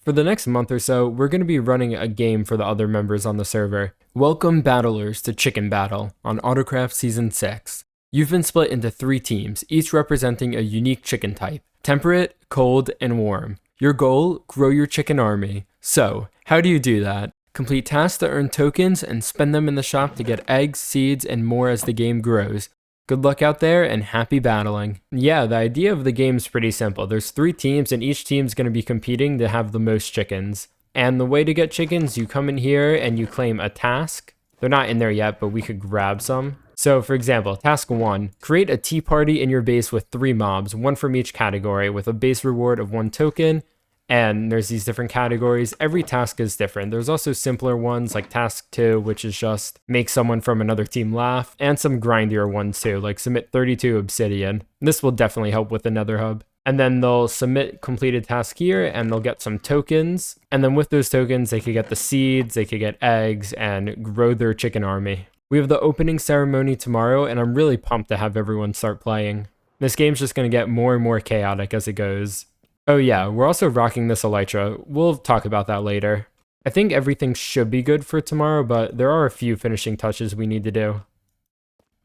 For the next month or so, we're going to be running a game for the other members on the server. Welcome battlers to Chicken Battle on Autocraft Season 6. You've been split into 3 teams, each representing a unique chicken type: temperate, cold, and warm. Your goal? Grow your chicken army. So, how do you do that? Complete tasks to earn tokens and spend them in the shop to get eggs, seeds, and more as the game grows. Good luck out there and happy battling. Yeah, the idea of the game is pretty simple. There's 3 teams and each team's going to be competing to have the most chickens. And the way to get chickens, you come in here and you claim a task. They're not in there yet, but we could grab some. So for example, task 1, create a tea party in your base with 3 mobs, 1 from each category, with a base reward of 1 token. And there's these different categories. Every task is different. There's also simpler ones like task 2, which is just make someone from another team laugh, and some grindier ones too, like submit 32 obsidian. This will definitely help with the nether hub. And then they'll submit completed task here and they'll get some tokens. And then with those tokens, they could get the seeds, they could get eggs, and grow their chicken army. We have the opening ceremony tomorrow, and I'm really pumped to have everyone start playing. This game's just going to get more and more chaotic as it goes. Oh yeah, we're also rocking this Elytra. We'll talk about that later. I think everything should be good for tomorrow, but there are a few finishing touches we need to do.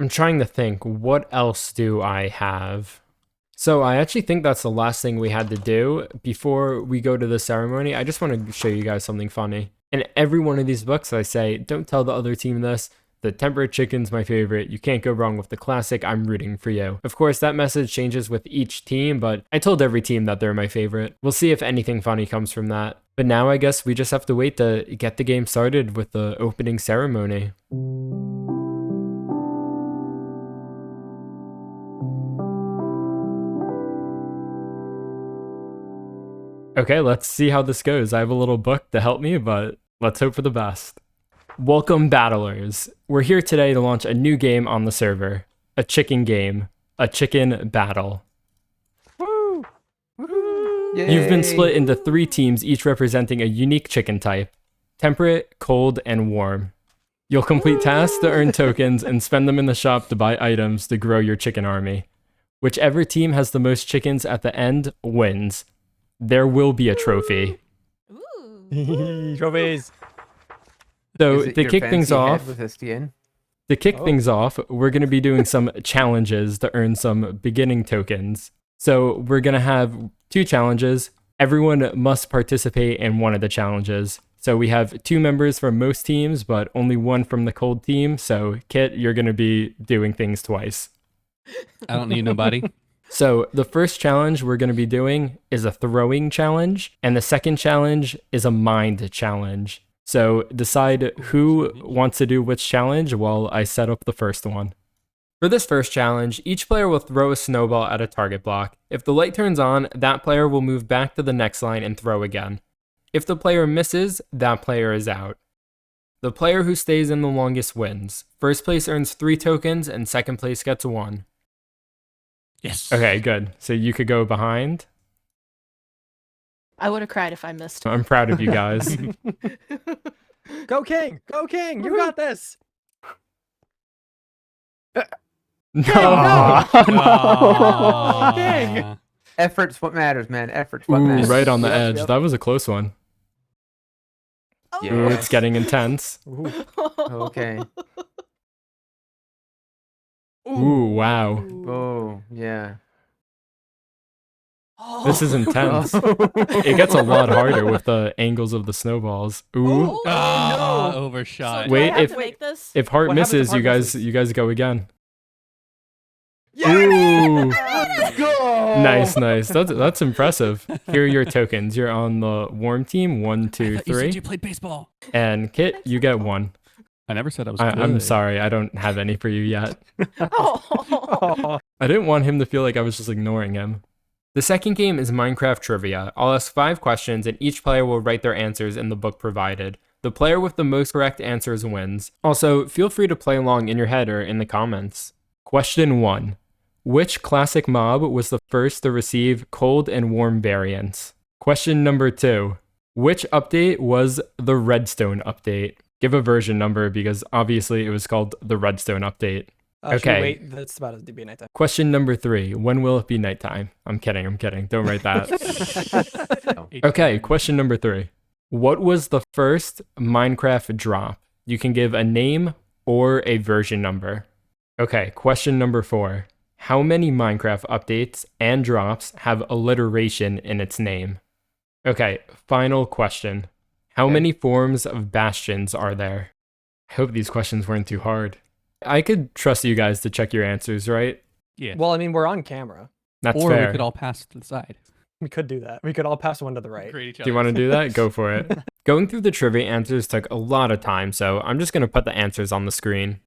I'm trying to think, what else do I have? So I actually think that's the last thing we had to do before we go to the ceremony. I just want to show you guys something funny. In every one of these books I say, don't tell the other team this. The temperate chicken's my favorite. You can't go wrong with the classic. I'm rooting for you. Of course, that message changes with each team, but I told every team that they're my favorite. We'll see if anything funny comes from that. But now I guess we just have to wait to get the game started with the opening ceremony. Okay, let's see how this goes. I have a little book to help me, but let's hope for the best. Welcome battlers. We're here today to launch a new game on the server. A chicken game. A chicken battle. Woo! Yay! You've been split into 3 teams, each representing a unique chicken type: temperate, cold, and warm. You'll complete tasks to earn tokens and spend them in the shop to buy items to grow your chicken army. Whichever team has the most chickens at the end wins. There will be a trophy. Ooh. Trophies. So to kick things off, we're going to be doing some challenges to earn some beginning tokens. So we're going to have 2 challenges. Everyone must participate in one of the challenges. So we have 2 members from most teams, but only 1 from the cold team. So Kit, you're going to be doing things twice. I don't need nobody. So the first challenge we're going to be doing is a throwing challenge, and the second challenge is a mind challenge. So decide who wants to do which challenge while I set up the first one. For this first challenge, each player will throw a snowball at a target block. If the light turns on, that player will move back to the next line and throw again. If the player misses, that player is out. The player who stays in the longest wins. First place earns 3 tokens and second place gets 1. Yes. Okay, good. So you could go behind. I would have cried if I missed. I'm proud of you guys. Go King! Go King! You got this! No. Oh. Dang. Effort's what matters, man. Effort's what Ooh, matters. right on the Yep, edge. yep. That was a close one. Oh, Yeah. Ooh, it's getting intense. Ooh, okay. Ooh, wow. Oh, yeah. This is intense. It gets a lot harder with the angles of the snowballs. Ooh. Ah, no. overshot. So Wait, do I have if- to make this? If heart What happens if misses, heart misses? you guys go again. Yeah! Ooh. Let's go! Nice. That's impressive. Here are your tokens. You're on the warm team. 1, 2, You said 3. you played baseball. And Kit, you get 1. I never said I was I'm sorry, I don't have any for you yet. Oh. I didn't want him to feel like I was just ignoring him. The second game is Minecraft Trivia. I'll ask 5 questions and each player will write their answers in the book provided. The player with the most correct answers wins. Also, feel free to play along in your head or in the comments. Question 1. Which classic mob was the first to receive cold and warm variants? Question number 2. Which update was the Redstone update? Give a version number because obviously it was called the Redstone update. Should we Okay. wait? That's about to be nighttime. Question number 3. When will it be nighttime? I'm kidding. Don't write that. Okay, question number 3. What was the first Minecraft drop? You can give a name or a version number. Okay, question number 4. How many Minecraft updates and drops have alliteration in its name? Okay, final question. How many forms of bastions are there? I hope these questions weren't too hard. I could trust you guys to check your answers, right? Yeah. Well, I mean, we're on camera. That's or fair. we could all pass to the side. We could do that. We could all pass one to the right. Grade each Do you want to do that? Go for it. Going through the trivia answers took a lot of time, so I'm just going to put the answers on the screen.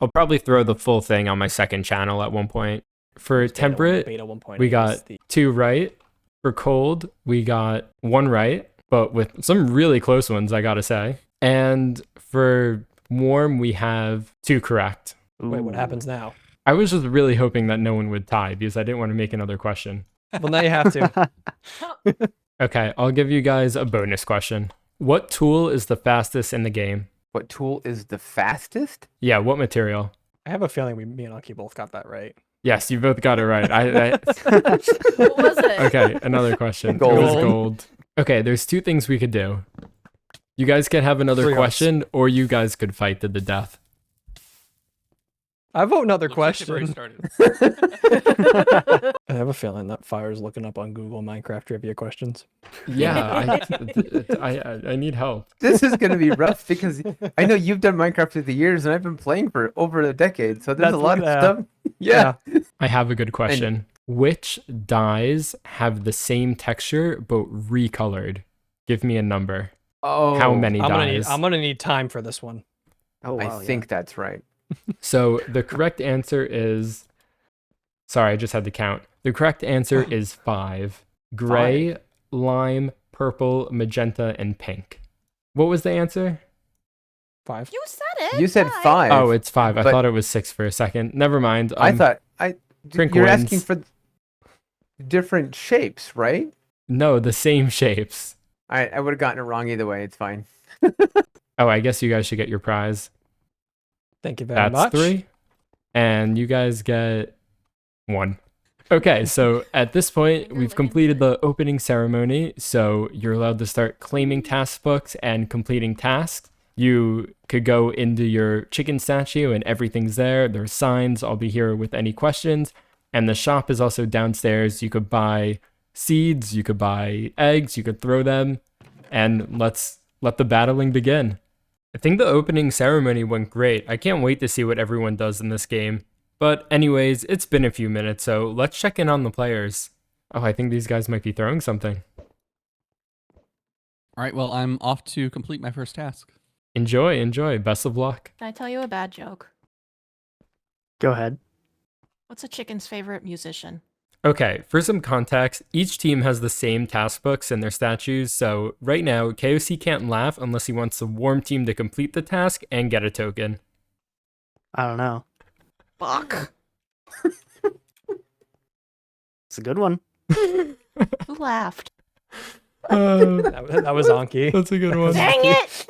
I'll probably throw the full thing on my second channel at one point. For temperate, Beta 1.8 we got is the- 2 right. For cold, we got 1 right, but with some really close ones, I gotta say. And for warm, we have 2 correct. Wait, what happens now? I was just really hoping that no one would tie because I didn't want to make another question. Well, now you have to. Okay, I'll give you guys a bonus question. What tool is the fastest in the game? What tool is the fastest? Yeah, what material? I have a feeling me and Aki both got that right. Yes, you both got it right. What was it? Okay, another question. It was gold. Okay, there's 2 things we could do. You guys can have another 3 question, or you guys could fight to the death. I vote another Looks like they've already question. started. I have a feeling that Fire's looking up on Google Minecraft trivia questions. Yeah, I need help. This is going to be rough because I know you've done Minecraft through the years and I've been playing for over a decade. So there's That's a lot of what- stuff. Yeah. I have a good question. Which dyes have the same texture but recolored? Give me a number. Oh, How many I'm dyes? gonna need time for this one. Oh, I wow, think that's right. So the correct answer is... Sorry, I just had to count. The correct answer is 5. Gray, lime, purple, magenta, and pink. What was the answer? 5. You said it. You said Bye. 5. Oh, it's 5. I but- thought it was 6 for a second. Never mind. I thought Drink you're wins. asking for different shapes, right? No, the same shapes. I would have gotten it wrong either way. It's fine. Oh, I guess you guys should get your prize. Thank you very That's much. 3. And you guys get 1. Okay, so at this point, You're we've looking completed good. the opening ceremony, so you're allowed to start claiming task books and completing tasks. You could go into your chicken statue and everything's there. There's signs. I'll be here with any questions. And the shop is also downstairs. You could buy seeds, you could buy eggs, you could throw them, and let's let the battling begin. I think the opening ceremony went great. I can't wait to see what everyone does in this game. But anyways, it's been a few minutes, so let's check in on the players. Oh, I think these guys might be throwing something. All right, well, I'm off to complete my first task. Enjoy. Best of luck. Can I tell you a bad joke? Go ahead. What's a chicken's favorite musician? Okay, for some context, each team has the same task books and their statues, so right now, KOC can't laugh unless he wants the warm team to complete the task and get a token. I don't know. Fuck. It's a good one. Who laughed? That was Anki. That's a good one. Dang it!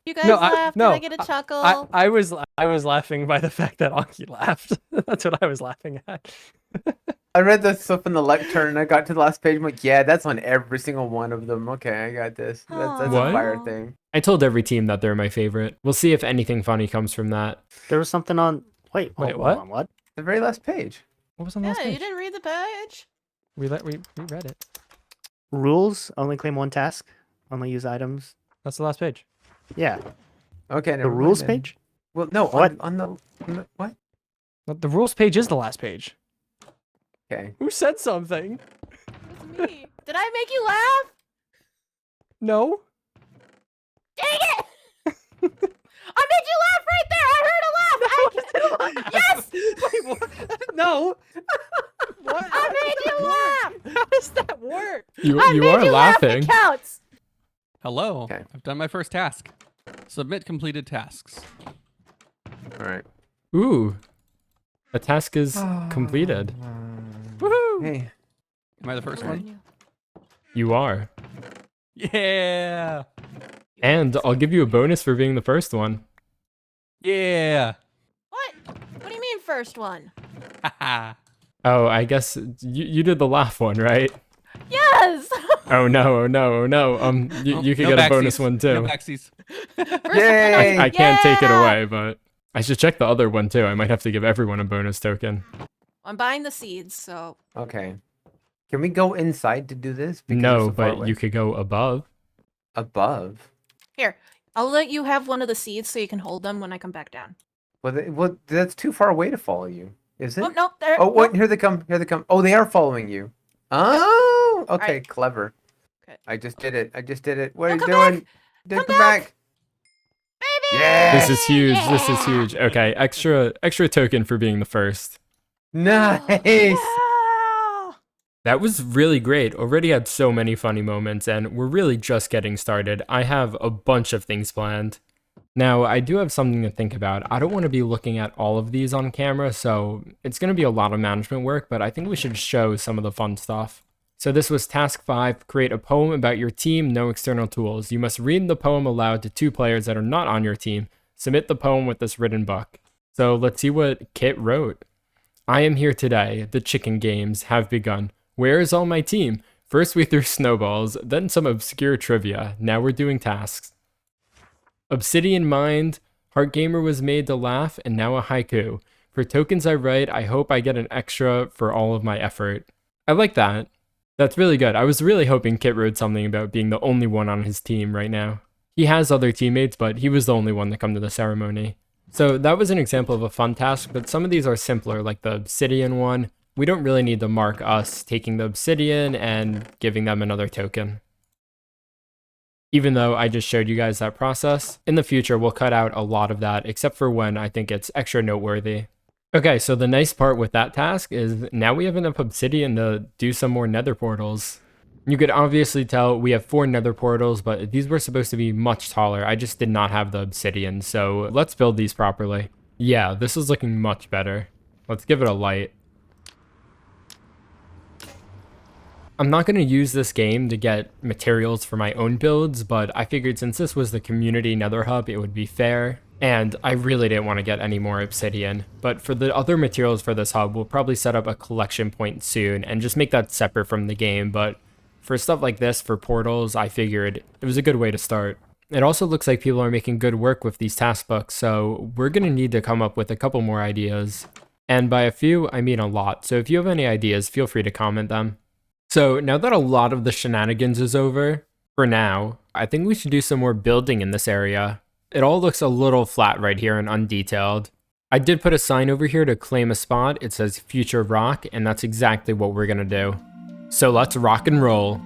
You guys No, laughed. no, Did I get a chuckle? I was laughing by the fact that Anki laughed. That's what I was laughing at. I read the stuff in the lectern and I got to the last page. I'm like, yeah, that's on every single one of them. Okay, I got this. That's What? a fire thing. I told every team that they're my favorite. We'll see if anything funny comes from that. There was something on. Wait, Wait, hold what? on, what? The very last page. What was on the Yeah, last you page? didn't read the page. We read it. Rules only claim 1 task. Only use items. That's the last page. Yeah. Okay, The never mind rules then. page. Well, no, What? on the what? But the rules page is the last page. Okay. Who said something? It was me. Did I make you laugh? No. Dang it! I made you laugh right there. I heard a laugh. Yes! Wait, what? No. What? I made you laugh. How does that work? You I made are you laugh. laughing. It counts. Hello. Okay. I've done my first task. Submit completed tasks. All right. Ooh. The task is completed. Woohoo! Hey. Am I the first one? You are. Yeah. And I'll give you a bonus for being the first one. Yeah. What do you mean first one? Haha. Oh, I guess you did the laugh one, right? Yes. Oh no, oh no, oh no. You could No get a bonus backsies. one too. No backsies. Yay! I can't take it Yeah! away, but I should check the other one too. I might have to give everyone a bonus token. I'm buying the seeds, so Okay. Can we go inside to do this? Because No, we're so far but away? you could go above. Above. here. I'll let you have one of the seeds so you can hold them when I come back down. Well, that's too far away to follow you. Is it? Oh no, there. Oh, wait, nope. here they come. Here they come. Oh, they are following you. Oh, okay, Alright. clever. Okay. I just did it. I just did it. What No, are you come doing? Come Come back. Baby! Yeah. This is huge. This is Yeah. huge. Okay, extra token for being the first. Nice. Yeah. That was really great. Already had so many funny moments, and we're really just getting started. I have a bunch of things planned. Now, I do have something to think about. I don't want to be looking at all of these on camera, so it's going to be a lot of management work, but I think we should show some of the fun stuff. So this was task 5, create a poem about your team, no external tools. You must read the poem aloud to 2 players that are not on your team. Submit the poem with this written book. So let's see what Kit wrote. I am here today. The chicken games have begun. Where is all my team? First we threw snowballs, then some obscure trivia. Now we're doing tasks. Obsidian Mind, Heart Gamer was made to laugh, and now a haiku. For tokens I write, I hope I get an extra for all of my effort. I like that. That's really good. I was really hoping Kit wrote something about being the only one on his team right now. He has other teammates, but he was the only one to come to the ceremony. So that was an example of a fun task, but some of these are simpler, like the obsidian one. We don't really need to mark us taking the obsidian and giving them another token. Even though I just showed you guys that process, in the future we'll cut out a lot of that, except for when I think it's extra noteworthy. Okay, so the nice part with that task is now we have enough obsidian to do some more nether portals. You could obviously tell we have 4 nether portals, but these were supposed to be much taller. I just did not have the obsidian, so let's build these properly. Yeah, this is looking much better. Let's give it a light. I'm not going to use this game to get materials for my own builds, but I figured since this was the community nether hub, it would be fair. And I really didn't want to get any more obsidian. But for the other materials for this hub, we'll probably set up a collection point soon and just make that separate from the game. But for stuff like this, for portals, I figured it was a good way to start. It also looks like people are making good work with these task books, so we're going to need to come up with a couple more ideas. And by a few, I mean a lot. So if you have any ideas, feel free to comment them. So now that a lot of the shenanigans is over, for now, I think we should do some more building in this area. It all looks a little flat right here and undetailed. I did put a sign over here to claim a spot. It says Future Rock, and that's exactly what we're gonna do. So let's rock and roll.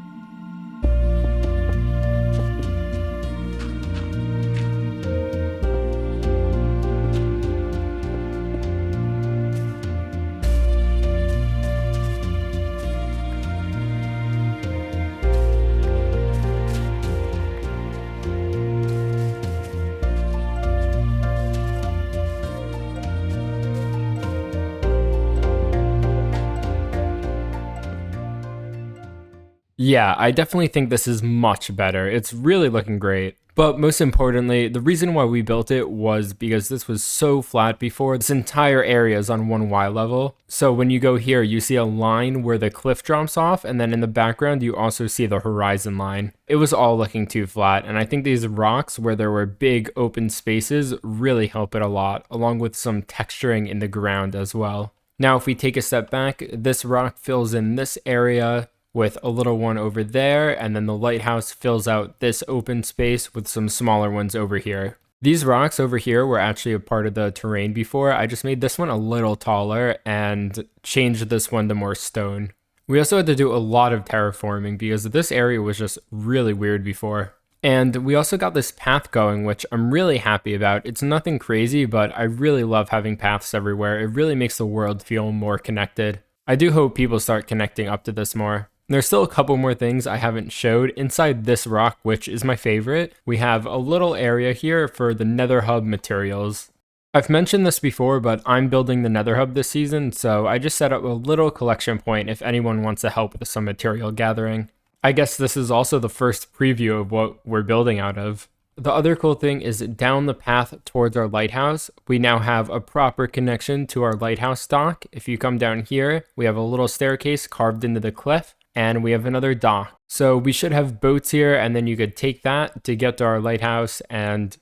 Yeah, I definitely think this is much better. It's really looking great. But most importantly, the reason why we built it was because this was so flat before. This entire area is on one Y level. So when you go here, you see a line where the cliff drops off, and then in the background, you also see the horizon line. It was all looking too flat, and I think these rocks where there were big open spaces really help it a lot, along with some texturing in the ground as well. Now, if we take a step back, this rock fills in this area with a little one over there, and then the lighthouse fills out this open space with some smaller ones over here. These rocks over here were actually a part of the terrain before. I just made this one a little taller and changed this one to more stone. We also had to do a lot of terraforming because this area was just really weird before. And we also got this path going, which I'm really happy about. It's nothing crazy, but I really love having paths everywhere. It really makes the world feel more connected. I do hope people start connecting up to this more. There's still a couple more things I haven't showed. Inside this rock, which is my favorite, we have a little area here for the Nether Hub materials. I've mentioned this before, but I'm building the Nether Hub this season, so I just set up a little collection point if anyone wants to help with some material gathering. I guess this is also the first preview of what we're building out of. The other cool thing is down the path towards our lighthouse, we now have a proper connection to our lighthouse dock. If you come down here, we have a little staircase carved into the cliff, and we have another dock. So we should have boats here, and then you could take that to get to our lighthouse and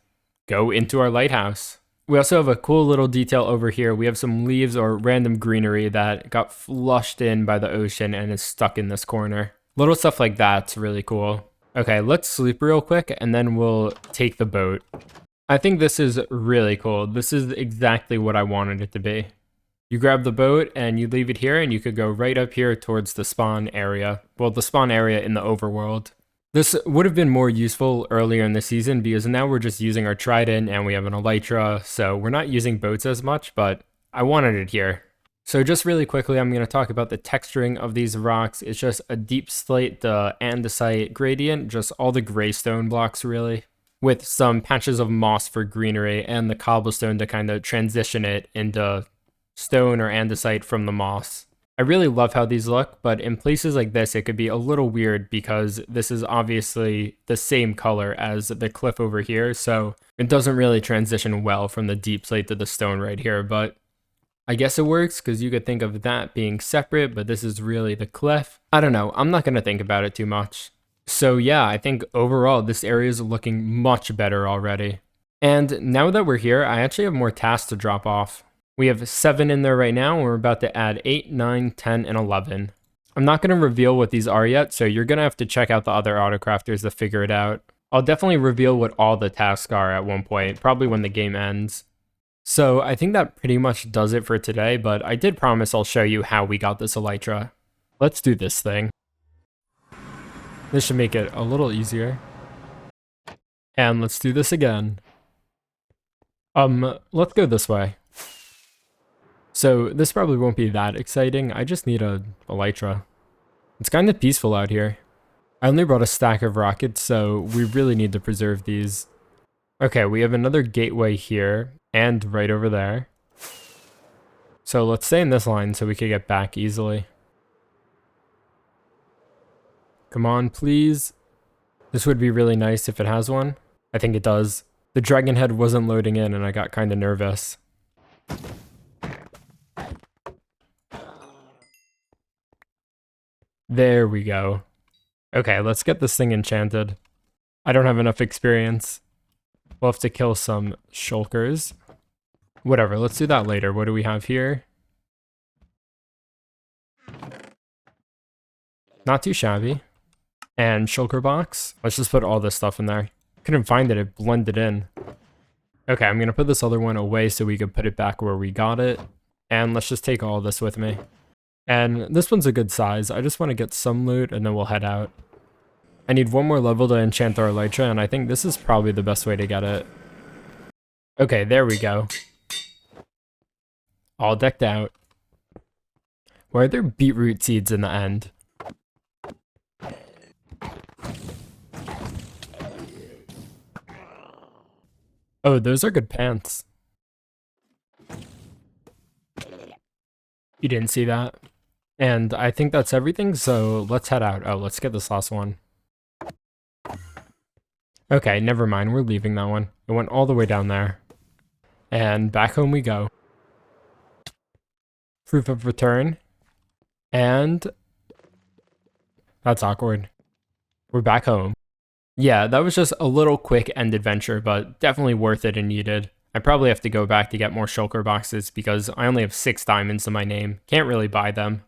go into our lighthouse. We also have a cool little detail over here. We have some leaves or random greenery that got flushed in by the ocean and is stuck in this corner. Little stuff like that's really cool. Okay, let's sleep real quick and then we'll take the boat. I think this is really cool. This is exactly what I wanted it to be. You grab the boat and you leave it here and you could go right up here towards the spawn area. Well, the spawn area in the overworld. This would have been more useful earlier in the season because now we're just using our trident and we have an elytra, so we're not using boats as much, but I wanted it here. So just really quickly, I'm going to talk about the texturing of these rocks. It's just a deep slate, the andesite gradient, just all the gray stone blocks really, with some patches of moss for greenery and the cobblestone to kind of transition it into stone or andesite from the moss. I really love how these look, but in places like this, it could be a little weird because this is obviously the same color as the cliff over here, so it doesn't really transition well from the deep slate to the stone right here, but I guess it works because you could think of that being separate, but this is really the cliff. I don't know. I'm not going to think about it too much. So yeah, I think overall this area is looking much better already. And now that we're here, I actually have more tasks to drop off. We have 7 in there right now, and we're about to add 8, 9, 10, and 11. I'm not going to reveal what these are yet, so you're going to have to check out the other Autocrafters to figure it out. I'll definitely reveal what all the tasks are at one point, probably when the game ends. So I think that pretty much does it for today, but I did promise I'll show you how we got this Elytra. Let's do this thing. This should make it a little easier. And let's do this again. Let's go this way. So this probably won't be that exciting. I just need a Elytra. It's kind of peaceful out here. I only brought a stack of rockets, so we really need to preserve these. Okay, we have another gateway here and right over there. So let's stay in this line so we can get back easily. Come on, please. This would be really nice if it has one. I think it does. The dragon head wasn't loading in and I got kind of nervous. There we go. Okay, let's get this thing enchanted. I don't have enough experience. We'll have to kill some shulkers. Whatever, let's do that later. What do we have here? Not too shabby. And shulker box. Let's just put all this stuff in there. Couldn't find it, it blended in. Okay, I'm gonna put this other one away so we can put it back where we got it. And let's just take all this with me. And this one's a good size. I just want to get some loot and then we'll head out. I need one more level to enchant our Elytra, and I think this is probably the best way to get it. Okay, there we go. All decked out. Why are there beetroot seeds in the end? Oh, those are good pants. You didn't see that? And I think that's everything, so let's head out. Oh, let's get this last one. Okay, never mind, we're leaving that one. It went all the way down there. And back home we go. Proof of return. And that's awkward. We're back home. Yeah, that was just a little quick end adventure, but definitely worth it and needed. I probably have to go back to get more shulker boxes because I only have 6 diamonds in my name. Can't really buy them.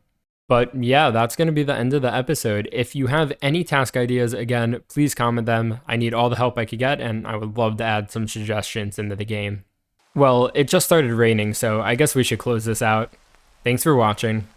But yeah, that's going to be the end of the episode. If you have any task ideas, again, please comment them. I need all the help I could get, and I would love to add some suggestions into the game. Well, it just started raining, so I guess we should close this out. Thanks for watching.